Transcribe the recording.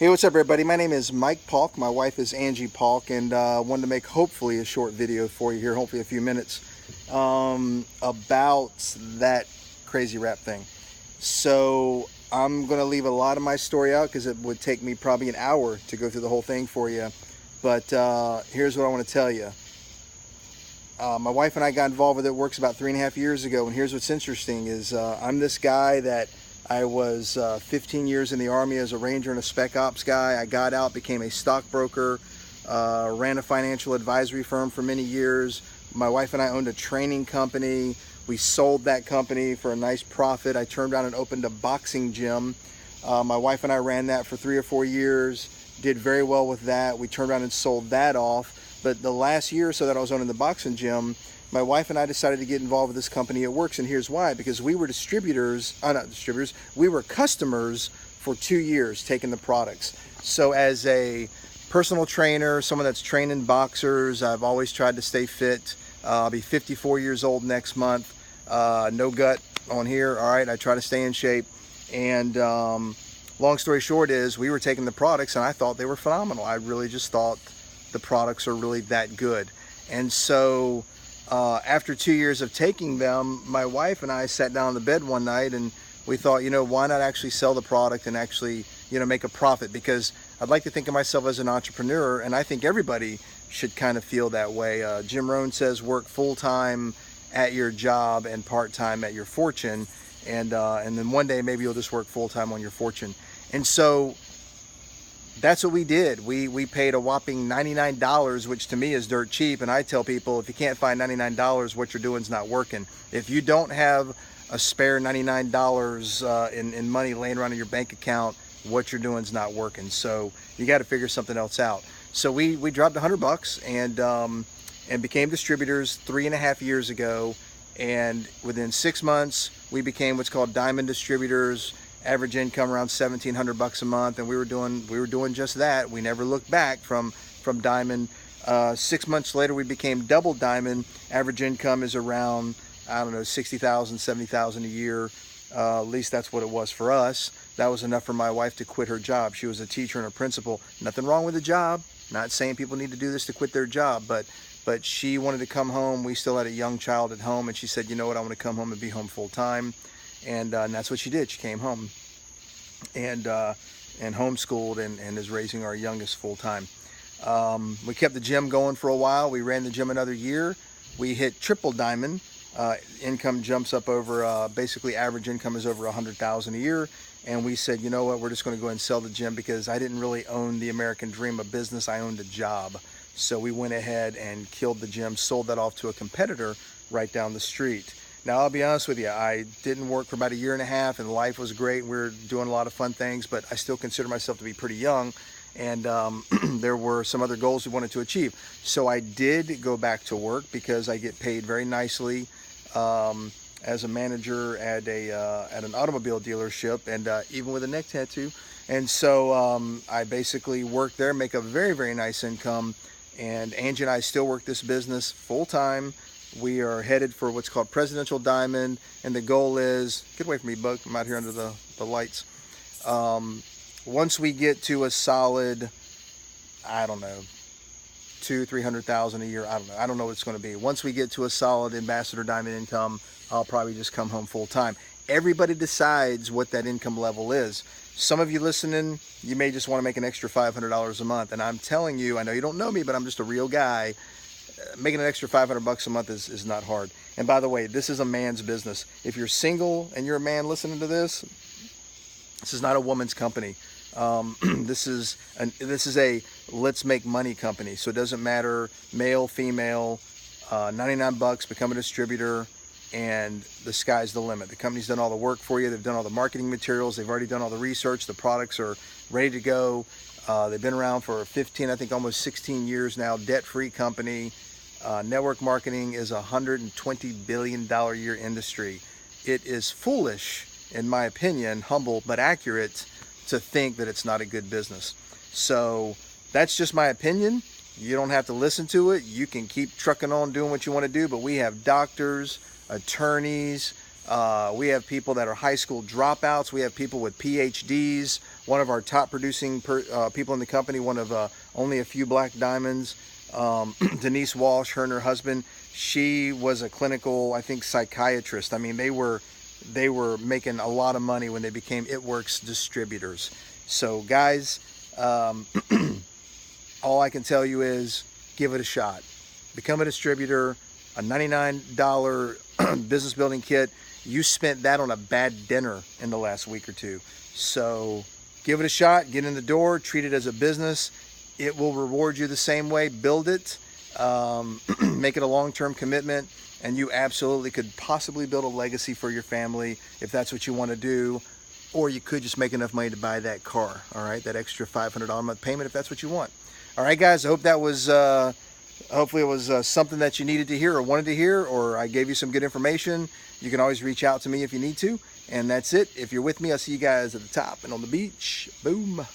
Hey, what's up, everybody? My name is Mike Paulk. My wife is Angie Paulk, and wanted to make hopefully a short video for you here, hopefully a few minutes, about that crazy rap thing. So I'm going to leave a lot of my story out because it would take me probably an hour to go through the whole thing for you. But here's what I want to tell you. My wife and I got involved with it. Works about 3.5 years ago, and here's what's interesting is I'm this guy that I was 15 years in the Army as a Ranger and a Spec Ops guy. I got out, became a stockbroker, ran a financial advisory firm for many years. My wife and I owned a training company. We sold that company for a nice profit. I turned around and opened a boxing gym. My wife and I ran that for 3 or 4 years, did very well with that. We turned around and sold that off. But the last year or so that I was owning the boxing gym, my wife and I decided to get involved with this company, It Works, and here's why. Because we were we were customers for 2 years taking the products. So as a personal trainer, someone that's training boxers, I've always tried to stay fit. I'll be 54 years old next month. No gut on here, all right? I try to stay in shape. And long story short is we were taking the products and I thought they were phenomenal. I really just thought the products are really that good. And so after 2 years of taking them, my wife and I sat down on the bed one night and we thought, why not actually sell the product and actually, make a profit? Because I'd like to think of myself as an entrepreneur, and I think everybody should kind of feel that way. Jim Rohn says work full-time at your job and part-time at your fortune, and then one day maybe you'll just work full-time on your fortune. And so that's what we did. We paid a whopping $99, which to me is dirt cheap. And I tell people, if you can't find $99, what you're doing is not working. If you don't have a spare $99 in money laying around in your bank account, what you're doing is not working. So you got to figure something else out. So we dropped $100 and became distributors 3.5 years ago. And within 6 months, we became what's called diamond distributors. Average income around $1,700 a month, and we were doing just that. We never looked back from diamond. 6 months later, we became double diamond. Average income is around, I don't know, $60,000, $70,000 a year. At least that's what it was for us. That was enough for my wife to quit her job. She was a teacher and a principal. Nothing wrong with the job. Not saying people need to do this to quit their job, but she wanted to come home. We still had a young child at home, and she said, you know what, I want to come home and be home full time. And that's what she did. She came home and homeschooled and is raising our youngest full time. We kept the gym going for a while. We ran the gym another year. We hit triple diamond. Income jumps up over, basically average income is over $100,000 a year. And we said, you know what, we're just going to go ahead and sell the gym because I didn't really own the American dream of business. I owned a job. So we went ahead and killed the gym, sold that off to a competitor right down the street. Now, I'll be honest with you, I didn't work for about 1.5 years, and life was great. We were doing a lot of fun things, but I still consider myself to be pretty young, and there were some other goals we wanted to achieve. So I did go back to work because I get paid very nicely as a manager at an automobile dealership, and even with a neck tattoo. And so I basically work there, make a very, very nice income, and Angie and I still work this business full-time. We are headed for what's called Presidential Diamond, and the goal is, get away from me, bug, I'm out here under the lights. Once we get to a solid, I don't know, $200,000-300,000 a year, I don't know what it's going to be. Once we get to a solid Ambassador Diamond income, I'll probably just come home full time. Everybody decides what that income level is. Some of you listening, you may just want to make an extra $500 a month, and I'm telling you, I know you don't know me, but I'm just a real guy. Making an extra $500 a month is not hard. And by the way, this is a man's business. If you're single and you're a man listening to this is not a woman's company. This is a let's make money company. So it doesn't matter male, female, $99, become a distributor, and the sky's the limit. The company's done all the work for you. They've done all the marketing materials. They've already done all the research. The products are ready to go. They've been around for 15, I think almost 16 years now. Debt-free company. Network marketing is a $120 billion a year industry. It is foolish, in my opinion, humble but accurate, to think that it's not a good business. So that's just my opinion. You don't have to listen to it. You can keep trucking on doing what you want to do, but we have doctors, attorneys, we have people that are high school dropouts. We have people with PhDs one of our top producing people in the company, one of only a few black diamonds. Denise Walsh, her and her husband, she was a clinical, I think, psychiatrist. I mean, they were making a lot of money when they became It Works distributors. So guys, all I can tell you is give it a shot. Become a distributor. A $99 business building kit. You spent that on a bad dinner in the last week or two. So give it a shot. Get in the door. Treat it as a business. It will reward you the same way. Build it. Make it a long-term commitment. And you absolutely could possibly build a legacy for your family if that's what you want to do. Or you could just make enough money to buy that car. All right, that extra $500 a month payment if that's what you want. All right, guys, I hope that was... hopefully it was something that you needed to hear or wanted to hear, or I gave you some good information. You can always reach out to me if you need to. And that's it. If you're with me, I'll see you guys at the top and on the beach. Boom.